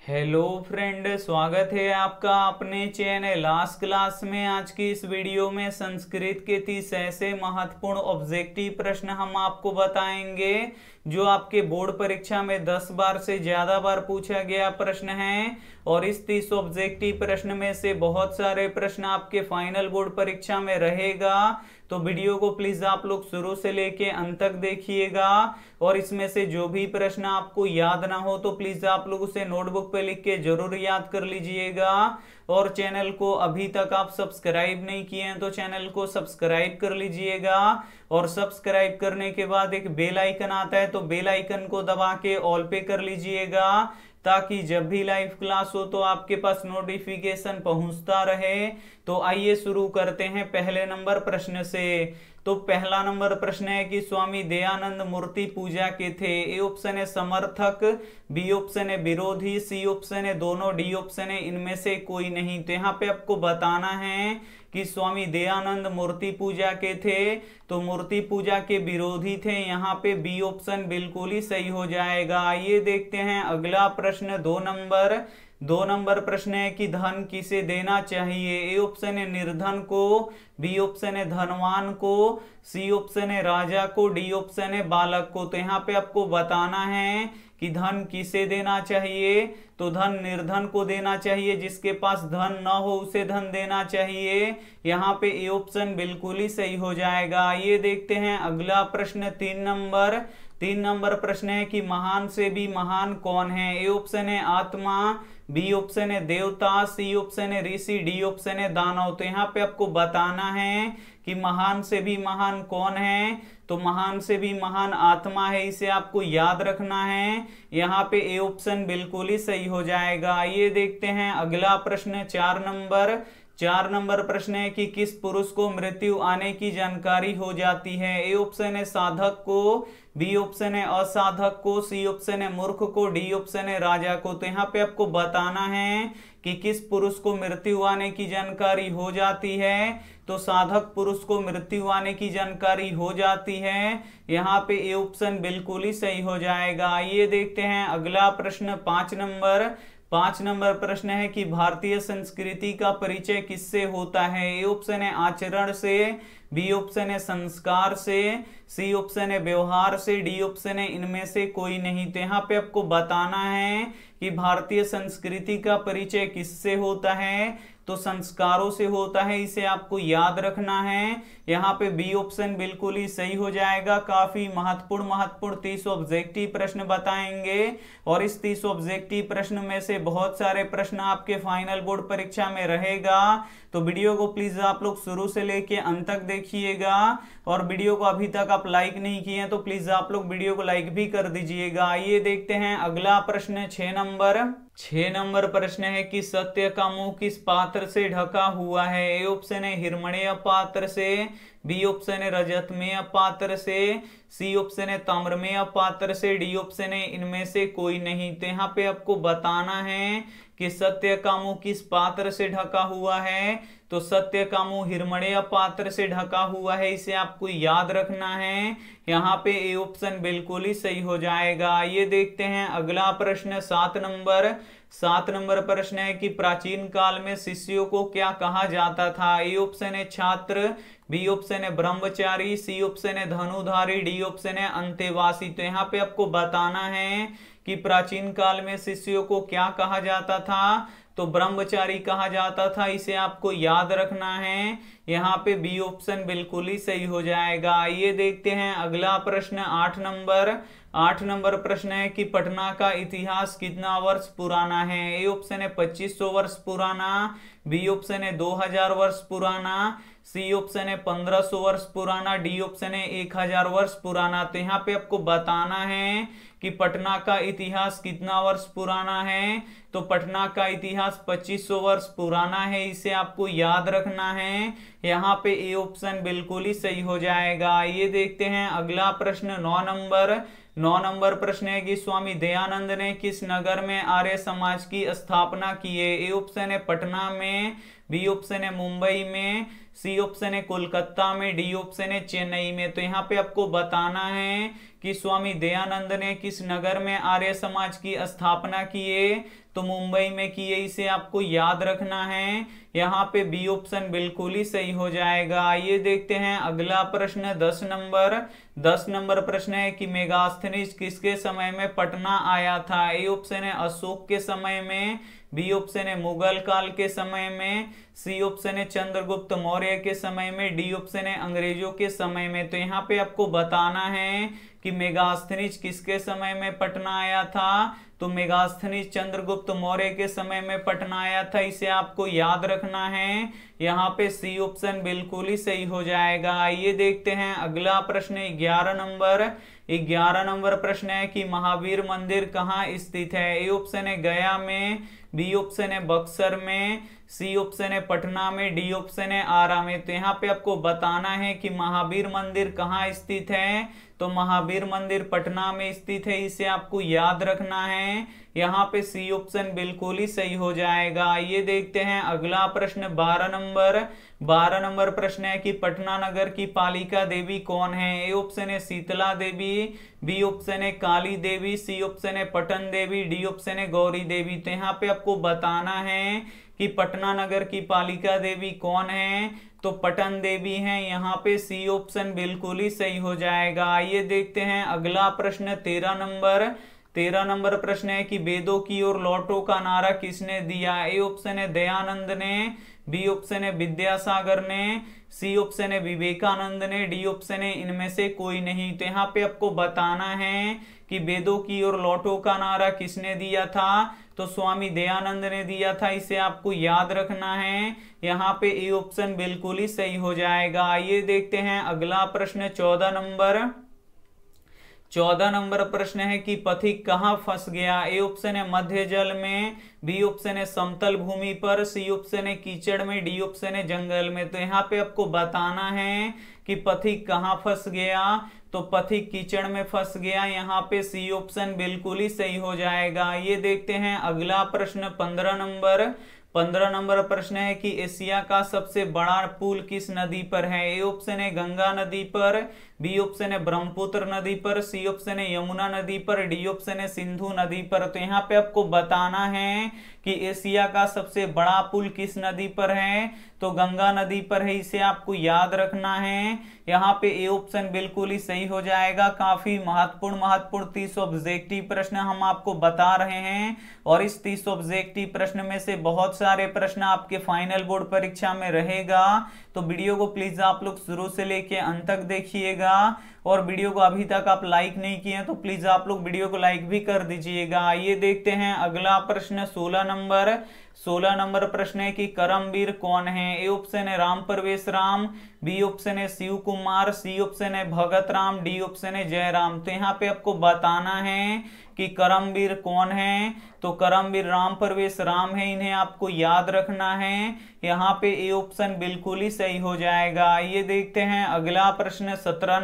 Hello friend, स्वागत है आपका अपने चैनल लास्ट क्लास में। आज की इस वीडियो में संस्कृत के 30 ऐसे महत्वपूर्ण ऑब्जेक्टिव प्रश्न हम आपको बताएंगे जो आपके बोर्ड परीक्षा में 10 बार से ज्यादा बार पूछा गया प्रश्न है। और इस 30 ऑब्जेक्टिव प्रश्न में से बहुत सारे प्रश्न आपके फाइनल बोर्ड परीक्षा में रहेगा, तो वीडियो को प्लीज आप लोग शुरू से लेके अंत तक देखिएगा। और इसमें से जो भी प्रश्न आपको याद ना हो तो प्लीज आप लोग उसे नोटबुक पे लिख के जरूर याद कर लीजिएगा। और चैनल को अभी तक आप सब्सक्राइब नहीं किए हैं तो चैनल को सब्सक्राइब कर लीजिएगा। और सब्सक्राइब करने के बाद एक बेल आइकन आता है तो बेल आइकन को दबा के ऑल पे कर लीजिएगा, ताकि जब भी लाइव क्लास हो तो आपके पास नोटिफिकेशन पहुंचता रहे। तो आइए शुरू करते हैं पहले नंबर प्रश्न से। तो पहला नंबर प्रश्न है कि स्वामी दयानंद मूर्ति पूजा के थे। ए ऑप्शन है समर्थक, बी ऑप्शन है विरोधी, सी ऑप्शन है दोनों, डी ऑप्शन है इनमें से कोई नहीं। तो यहाँ पे आपको बताना है कि स्वामी दयानंद मूर्ति पूजा के थे तो मूर्ति पूजा के विरोधी थे। यहाँ पे बी ऑप्शन बिल्कुल ही सही हो जाएगा। आइए देखते हैं अगला प्रश्न। दो नंबर प्रश्न है कि धन किसे देना चाहिए। ए ऑप्शन है निर्धन को, बी ऑप्शन है धनवान को, सी ऑप्शन है राजा को, डी ऑप्शन है बालक को। तो यहाँ पे आपको बताना है कि धन किसे देना चाहिए। तो धन निर्धन को देना चाहिए, जिसके पास धन न हो उसे धन देना चाहिए। यहाँ पे ए ऑप्शन बिल्कुल ही सही हो जाएगा। ये देखते हैं अगला प्रश्न। तीन नंबर प्रश्न है कि महान से भी महान कौन है। ए ऑप्शन है आत्मा, बी ऑप्शन है देवता, सी ऑप्शन है ऋषि, डी ऑप्शन है दानव। तो यहाँ पे आपको बताना है कि महान से भी महान कौन है। तो महान से भी महान आत्मा है, इसे आपको याद रखना है। यहाँ पे ए ऑप्शन बिल्कुल ही सही हो जाएगा। ये देखते हैं अगला प्रश्न। चार नंबर प्रश्न है कि किस पुरुष को मृत्यु आने की जानकारी हो जाती है। ए ऑप्शन है साधक को, बी ऑप्शन है असाधक को, सी ऑप्शन है मूर्ख को, डी ऑप्शन है राजा को। तो यहाँ पे आपको बताना है कि किस पुरुष को मृत्यु आने की जानकारी हो जाती है। तो साधक पुरुष को मृत्यु आने की जानकारी हो जाती है। यहाँ पे ए ऑप्शन बिल्कुल ही सही हो जाएगा। ये देखते हैं अगला प्रश्न। पांच नंबर प्रश्न है कि भारतीय संस्कृति का परिचय किससे होता है। ए ऑप्शन है आचरण से, बी ऑप्शन है संस्कार से, सी ऑप्शन है व्यवहार से, डी ऑप्शन है इनमें से कोई नहीं। तो यहाँ पे आपको बताना है कि भारतीय संस्कृति का परिचय किससे होता है। तो संस्कारों से होता है, इसे आपको याद रखना है। यहाँ पे बी ऑप्शन बिल्कुल ही सही हो जाएगा। काफी महत्वपूर्ण 30 ऑब्जेक्टिव प्रश्न बताएंगे और इस 30 ऑब्जेक्टिव प्रश्न में से बहुत सारे प्रश्न आपके फाइनल बोर्ड परीक्षा में रहेगा। तो वीडियो को प्लीज आप लोग शुरू से लेके अंत तक देखिएगा। और वीडियो को अभी तक आप लाइक नहीं किए हैं तो प्लीज आप लोग वीडियो को लाइक भी कर दीजिएगा। आइए देखते हैं अगला प्रश्न। 6 नंबर प्रश्न है कि सत्य का मुंह किस पात्र से ढका हुआ है। ए ऑप्शन है हिरण्मय पात्र से, बी ऑप्शन है रजतमय पात्र से, सी ऑप्शन है ताम्रमय पात्र से, डी ऑप्शन है इनमें से कोई नहीं। तो यहाँ पे आपको बताना है कि सत्य का मुंह किस पात्र से ढका हुआ है। तो सत्य का मुंह हिरण्मय पात्र से ढका हुआ है, इसे आपको याद रखना है। यहाँ पे ए ऑप्शन बिल्कुल ही सही हो जाएगा। ये देखते हैं अगला प्रश्न। 7 नंबर प्रश्न है कि प्राचीन काल में शिष्यों को क्या कहा जाता था। ए ऑप्शन है छात्र, बी ऑप्शन है ब्रह्मचारी, सी ऑप्शन है धनुधारी, डी ऑप्शन है अंतेवासी। तो यहाँ पे आपको बताना है कि प्राचीन काल में शिष्यों को क्या कहा जाता था। तो ब्रह्मचारी कहा जाता था, इसे आपको याद रखना है। यहाँ पे बी ऑप्शन बिल्कुल ही सही हो जाएगा। ये देखते हैं अगला प्रश्न। 8 नंबर प्रश्न है कि पटना का इतिहास कितना वर्ष पुराना है। ए ऑप्शन है 2500 वर्ष पुराना, बी ऑप्शन है 2000 वर्ष पुराना, सी ऑप्शन है 1500 वर्ष पुराना, डी ऑप्शन है 1000 वर्ष पुराना। तो यहाँ पे आपको बताना है कि पटना का इतिहास कितना वर्ष पुराना है। तो पटना का इतिहास 2500 वर्ष पुराना है, इसे आपको याद रखना है। यहाँ पे ए ऑप्शन बिल्कुल ही सही हो जाएगा। ये देखते हैं अगला प्रश्न। 9 नंबर प्रश्न है कि स्वामी दयानंद ने किस नगर में आर्य समाज की स्थापना की है। ए ऑप्शन है पटना में, बी ऑप्शन है मुंबई में, सी ऑप्शन है कोलकाता में, डी ऑप्शन है चेन्नई में। तो यहाँ पे आपको बताना है कि स्वामी दयानंद ने किस नगर में आर्य समाज की स्थापना की है। तो मुंबई में की है, इसे आपको याद रखना है। यहाँ पे बी ऑप्शन बिल्कुल ही सही हो जाएगा। आइए देखते हैं अगला प्रश्न 10 नंबर प्रश्न है कि मेगास्थनीज किसके समय में पटना आया था। ए ऑप्शन है अशोक के समय में, बी ऑप्शन है मुगल काल के समय में, सी ऑप्शन है चंद्रगुप्त मौर्य के समय में, डी ऑप्शन है अंग्रेजों के समय में। तो यहाँ पे आपको बताना है कि मेगास्थनीज किसके समय में पटना आया था। तो मेगास्थनीज चंद्रगुप्त मौर्य के समय में पटना आया था, इसे आपको याद रखना है। यहाँ पे सी ऑप्शन बिल्कुल ही सही हो जाएगा। आइए देखते हैं अगला प्रश्न 11 नंबर प्रश्न है कि महावीर मंदिर कहाँ स्थित है। ए ऑप्शन है गया में, बी ऑप्शन है बक्सर में, सी ऑप्शन है पटना में, डी ऑप्शन है आरा में। तो यहाँ पे आपको बताना है कि महावीर मंदिर कहाँ स्थित है। तो महावीर मंदिर पटना में स्थित है, इसे आपको याद रखना है। यहाँ पे सी ऑप्शन बिल्कुल ही सही हो जाएगा। ये देखते हैं अगला प्रश्न 12 नंबर प्रश्न है कि पटना नगर की पालिका देवी कौन है। ए ऑप्शन है शीतला देवी, बी ऑप्शन है काली देवी, सी ऑप्शन है पटन देवी, डी ऑप्शन है गौरी देवी। तो यहाँ पे आपको बताना है कि पटना नगर की पालिका देवी कौन है। तो पटन देवी है, यहाँ पे सी ऑप्शन बिल्कुल ही सही हो जाएगा। आइए देखते हैं अगला प्रश्न 13 नंबर प्रश्न है कि वेदों की ओर लौटो का नारा किसने दिया। ए ऑप्शन है दयानंद ने, बी ऑप्शन है विद्यासागर ने, सी ऑप्शन है विवेकानंद ने, डी ऑप्शन है इनमें से कोई नहीं। तो यहाँ पे आपको बताना है कि वेदों की ओर लौटो का नारा किसने दिया था। तो स्वामी दयानंद ने दिया था, इसे आपको याद रखना है। यहाँ पे ए ऑप्शन बिल्कुल ही सही हो जाएगा। आइए देखते हैं अगला प्रश्न 14 नंबर प्रश्न है कि पथिक कहाँ फंस गया। ए ऑप्शन है मध्य जल में, बी ऑप्शन है समतल भूमि पर, सी ऑप्शन है कीचड़ में, डी ऑप्शन है जंगल में। तो यहाँ पे आपको बताना है कि पथिक कहाँ फंस गया। तो पथिक कीचड़ में फंस गया, यहाँ पे सी ऑप्शन बिल्कुल ही सही हो जाएगा। ये देखते हैं अगला प्रश्न 15 नंबर प्रश्न है कि एशिया का सबसे बड़ा पुल किस नदी पर है। ए ऑप्शन है गंगा नदी पर, बी ऑप्शन है ब्रह्मपुत्र नदी पर, सी ऑप्शन है यमुना नदी पर, डी ऑप्शन है सिंधु नदी पर। तो यहाँ पे आपको बताना है कि एशिया का सबसे बड़ा पुल किस नदी पर है। तो गंगा नदी पर है, इसे आपको याद रखना है। यहाँ पे ए ऑप्शन बिल्कुल ही सही हो जाएगा। काफी महत्वपूर्ण 30 ऑब्जेक्टिव प्रश्न हम आपको बता रहे हैं और इस 30 ऑब्जेक्टिव प्रश्न में से बहुत सारे प्रश्न आपके फाइनल बोर्ड परीक्षा में रहेगा। तो वीडियो को प्लीज आप लोग शुरू से लेके अंत तक देखिएगा और वीडियो को अभी तक आप लाइक नहीं किए हैं तो प्लीज आप लोग वीडियो को लाइक भी कर दीजिएगा। आइए देखते हैं अगला प्रश्न 16 नंबर प्रश्न है कि करमवीर कौन है। ए ऑप्शन है राम परवेश राम, बी ऑप्शन है शिव कुमार, सी ऑप्शन है भगत राम, डी ऑप्शन है जयराम। तो यहाँ पे आपको बताना है कि करमवीर कौन है। तो करमवीर राम परवेश राम है, इन्हें आपको याद रखना है। यहाँ पे ए ऑप्शन बिल्कुल ही सही हो जाएगा। ये देखते हैं अगला प्रश्न 17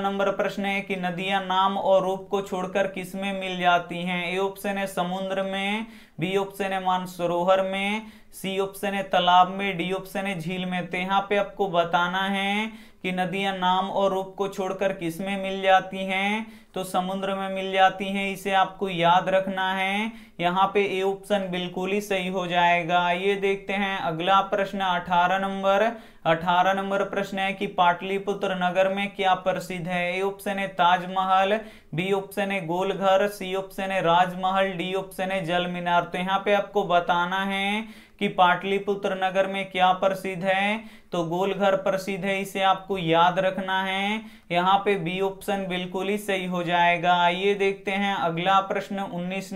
नंबर प्रश्न है कि नदियां नाम और रूप को छोड़कर किस में मिल जाती हैं। ए ऑप्शन है समुद्र में, बी ऑप्शन है मानसरोवर में, सी ऑप्शन है तालाब में, डी ऑप्शन है झील में। तो यहाँ पे आपको बताना है कि नदियां नाम और रूप को छोड़कर किस में मिल जाती हैं। तो समुद्र में मिल जाती हैं, इसे आपको याद रखना है। यहाँ पे ए ऑप्शन बिल्कुल ही सही हो जाएगा। ये देखते हैं अगला प्रश्न 18 नंबर प्रश्न है कि पाटलिपुत्र नगर में क्या प्रसिद्ध है। ए ऑप्शन है ताजमहल, बी ऑप्शन है गोलघर, सी ऑप्शन है राजमहल, डी ऑप्शन है जल मीनार। तो यहाँ पे आपको बताना है कि पाटलिपुत्र नगर में क्या प्रसिद्ध है। तो गोलघर प्रसिद्ध है, इसे आपको याद रखना है। यहाँ पे बी ऑप्शन बिल्कुल ही सही हो जाएगा। ये देखते हैं अगला प्रश्न 19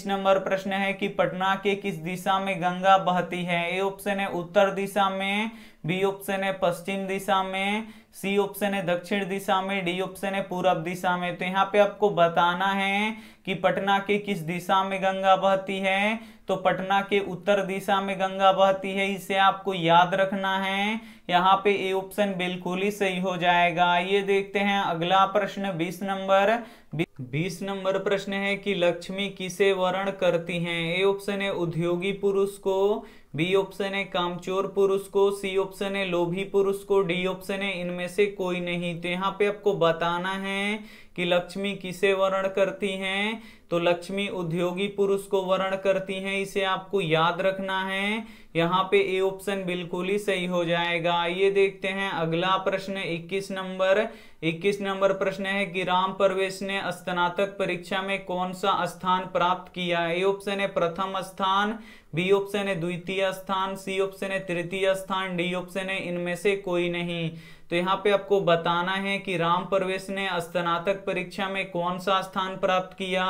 नंबर प्रश्न है कि पटना के किस दिशा में गंगा बहती है। ए ऑप्शन है उत्तर दिशा में, बी ऑप्शन है पश्चिम दिशा में, सी ऑप्शन है दक्षिण दिशा में, डी ऑप्शन है पूर्व दिशा में। तो यहाँ पे आपको बताना है कि पटना के किस दिशा में गंगा बहती है। तो पटना के उत्तर दिशा में गंगा बहती है, इसे आपको याद रखना है। यहाँ पे ए ऑप्शन बिल्कुल ही सही हो जाएगा। ये देखते हैं अगला प्रश्न 20 नंबर प्रश्न है कि लक्ष्मी किसे वर्ण करती हैं। ए ऑप्शन है उद्योगी पुरुष को, बी ऑप्शन है कामचोर पुरुष को, सी ऑप्शन है लोभी पुरुष को, डी ऑप्शन है इनमें से कोई नहीं। तो यहाँ पे आपको बताना है कि लक्ष्मी किसे वर्ण करती हैं। तो तो लक्ष्मी उद्योगी पुरुष को वर्ण करती हैं, इसे आपको याद रखना है। यहाँ पे ए ऑप्शन बिल्कुल ही सही हो जाएगा। ये देखते हैं अगला प्रश्न 21 नंबर। 21 नंबर प्रश्न है कि राम परवेश ने स्नातक परीक्षा में कौन सा स्थान प्राप्त किया। ए ऑप्शन है प्रथम स्थान, बी ऑप्शन है द्वितीय स्थान, सी ऑप्शन है तृतीय स्थान, डी ऑप्शन है इनमें से कोई नहीं। तो यहाँ पे आपको बताना है कि राम परवेश ने स्नातक परीक्षा में कौन सा स्थान प्राप्त किया,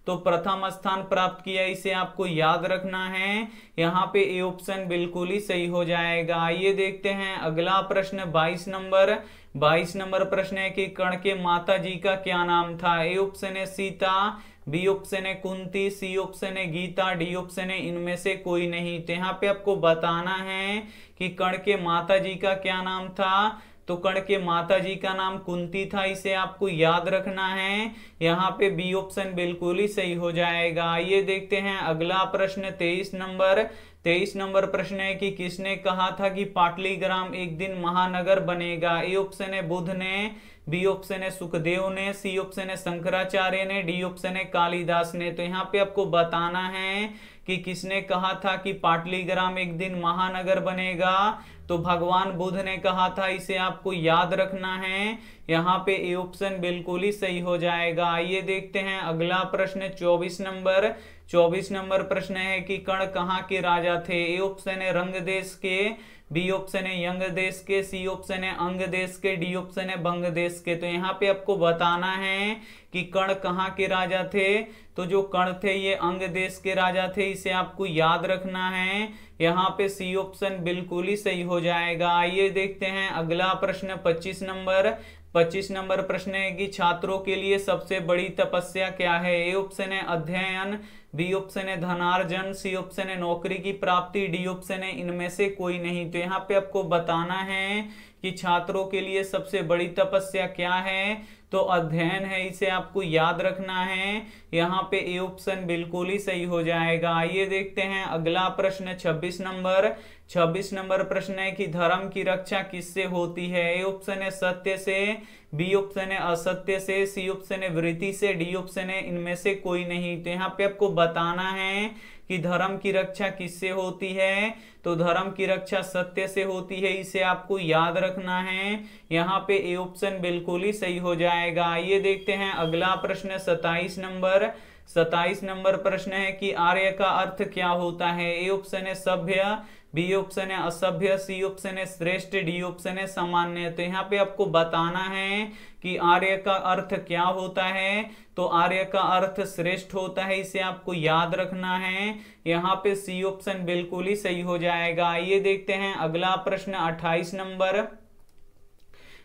तो प्रथम स्थान प्राप्त किया, इसे आपको याद रखना है। यहाँ पे ए ऑप्शन बिल्कुल ही सही हो जाएगा। ये देखते हैं अगला प्रश्न 22 नंबर। 22 नंबर प्रश्न है कि कर्ण के माता जी का क्या नाम था। ए ऑप्शन है सीता, बी ऑप्शन है कुंती, सी ऑप्शन है गीता, डी ऑप्शन है इनमें से कोई नहीं। तो यहाँ पे आपको बताना है कि कर्ण के माता जी का क्या नाम था, तो कर्ण के माता जी का नाम कुंती था, इसे आपको याद रखना है। यहाँ पे बी ऑप्शन बिल्कुल ही सही हो जाएगा। ये देखते हैं अगला प्रश्न 23 नंबर। 23 नंबर प्रश्न है कि किसने कहा था कि पाटलीग्राम एक दिन महानगर बनेगा। ए ऑप्शन है बुध ने, बी ऑप्शन है सुखदेव ने, सी ऑप्शन है शंकराचार्य ने, डी ऑप्शन है कालिदास ने। तो यहाँ पे आपको बताना है कि किसने कहा था कि पाटलीग्राम एक दिन महानगर बनेगा, तो भगवान बुध ने कहा था, इसे आपको याद रखना है। यहाँ पे ए ऑप्शन बिल्कुल ही सही हो जाएगा। ये देखते हैं अगला प्रश्न 24 नंबर। 24 नंबर प्रश्न है कि कर्ण कहाँ के राजा थे। ए ऑप्शन है रंग देश के, बी ऑप्शन है यंग देश के, सी ऑप्शन है अंग देश के, डी ऑप्शन है बंग देश के। तो यहाँ पे आपको बताना है कि कर्ण कहाँ के राजा थे, तो जो कर्ण थे ये अंग देश के राजा थे, इसे आपको याद रखना है। यहाँ पे सी ऑप्शन बिल्कुल ही सही हो जाएगा। आइए देखते हैं अगला प्रश्न 25 नंबर। 25 नंबर प्रश्न है कि छात्रों के लिए सबसे बड़ी तपस्या क्या है। ए ऑप्शन है अध्ययन, बी ऑप्शन है धनार्जन, सी ऑप्शन है नौकरी की प्राप्ति, डी ऑप्शन है इनमें से कोई नहीं। तो यहाँ पे आपको बताना है कि छात्रों के लिए सबसे बड़ी तपस्या क्या है, तो अध्ययन है, इसे आपको याद रखना है। यहाँ पे ए ऑप्शन बिल्कुल ही सही हो जाएगा। आइए देखते हैं अगला प्रश्न 26 नंबर। 26 नंबर प्रश्न है कि धर्म की रक्षा किससे होती है। ए ऑप्शन है सत्य से, बी ऑप्शन है असत्य से, सी ऑप्शन है वृत्ति से, डी ऑप्शन है इनमें से कोई नहीं। तो यहाँ पे आपको बताना है कि धर्म की रक्षा किससे होती है, तो धर्म की रक्षा सत्य से होती है, इसे आपको याद रखना है। यहाँ पे ए ऑप्शन बिल्कुल ही सही हो जाएगा। ये देखते हैं अगला प्रश्न 27 नंबर। 27 नंबर प्रश्न है कि आर्य का अर्थ क्या होता है। ए ऑप्शन है सभ्य, बी ऑप्शन है असभ्य, सी ऑप्शन है श्रेष्ठ, डी ऑप्शन है सामान्य। तो यहाँ पे आपको बताना है कि आर्य का अर्थ क्या होता है, तो आर्य का अर्थ श्रेष्ठ होता है, इसे आपको याद रखना है। यहाँ पे सी ऑप्शन बिल्कुल ही सही हो जाएगा। ये देखते हैं अगला प्रश्न 28 नंबर।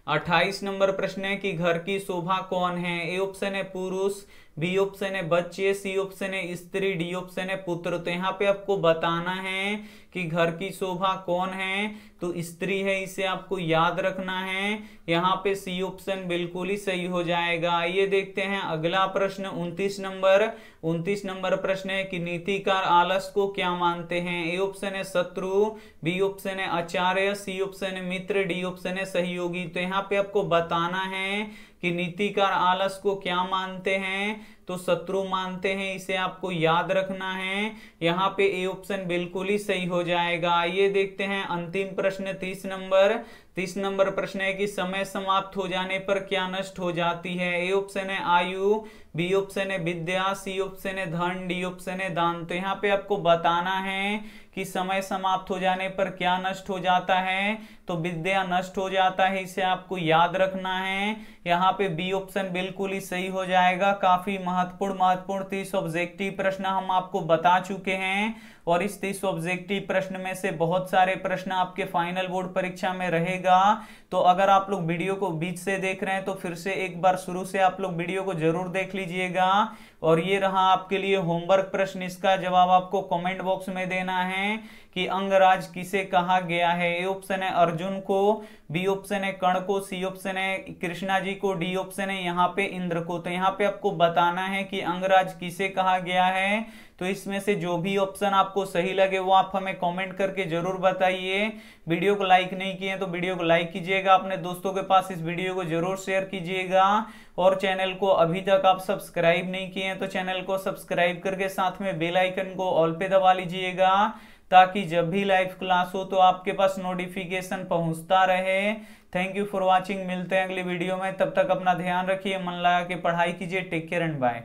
28 नंबर प्रश्न है कि घर की शोभा कौन है। ए ऑप्शन है पुरुष, बी ऑप्शन है बच्चे, सी ऑप्शन है स्त्री, डी ऑप्शन है पुत्र। तो यहाँ पे आपको बताना है कि घर की शोभा कौन है, तो स्त्री है, इसे आपको याद रखना है। यहाँ पे सी ऑप्शन बिल्कुल ही सही हो जाएगा। ये देखते हैं अगला प्रश्न 29 नंबर। 29 नंबर प्रश्न है कि नीतिकार आलस को क्या मानते हैं। ए ऑप्शन है शत्रु, बी ऑप्शन है आचार्य, सी ऑप्शन है मित्र, डी ऑप्शन है सहयोगी। तो यहाँ पे आपको बताना है कि नीतिकार आलस को क्या मानते हैं, तो शत्रु मानते हैं, इसे आपको याद रखना है। यहाँ पे ए ऑप्शन बिल्कुल ही सही हो जाएगा। ये देखते हैं अंतिम प्रश्न 30 नंबर। 30 नंबर प्रश्न है कि समय समाप्त हो जाने पर क्या नष्ट हो जाती है। ए ऑप्शन है आयु, बी ऑप्शन है विद्या, सी ऑप्शन है धन, डी ऑप्शन है दान। तो यहाँ पे आपको बताना है कि समय समाप्त हो जाने पर क्या नष्ट हो जाता है, तो विद्या नष्ट हो जाता है, इसे आपको याद रखना है। यहाँ पे बी ऑप्शन बिल्कुल ही सही हो जाएगा। काफी महत्वपूर्ण 30 ऑब्जेक्टिव प्रश्न हम आपको बता चुके हैं, और इस 30 ऑब्जेक्टिव प्रश्न में से बहुत सारे प्रश्न आपके फाइनल बोर्ड परीक्षा में रहेगा। तो अगर आप लोग वीडियो को बीच से देख रहे हैं तो फिर से एक बार शुरू से आप लोग वीडियो को जरूर देख लीजिएगा। और ये रहा आपके लिए होमवर्क प्रश्न, इसका जवाब आपको कमेंट बॉक्स में देना है कि अंगराज किसे कहा गया है। ए ऑप्शन है अर्जुन को, बी ऑप्शन है कर्ण को, सी ऑप्शन है कृष्णा जी को, डी ऑप्शन है यहाँ पे इंद्र को। तो यहाँ पे आपको बताना है कि अंगराज किसे कहा गया है। तो इसमें से जो भी ऑप्शन आपको सही लगे वो आप हमें कमेंट करके जरूर बताइए। वीडियो को लाइक नहीं किए तो वीडियो को लाइक कीजिएगा, अपने दोस्तों के पास इस वीडियो को जरूर शेयर कीजिएगा, और चैनल को अभी तक आप सब्सक्राइब नहीं किए हैं तो चैनल को सब्सक्राइब करके साथ में बेल आइकन को ऑल पे दबा लीजिएगा, ताकि जब भी लाइव क्लास हो तो आपके पास नोटिफिकेशन पहुंचता रहे। थैंक यू फॉर वॉचिंग, मिलते हैं अगली वीडियो में, तब तक अपना ध्यान रखिए, मन लगा के पढ़ाई कीजिए। Take care and bye.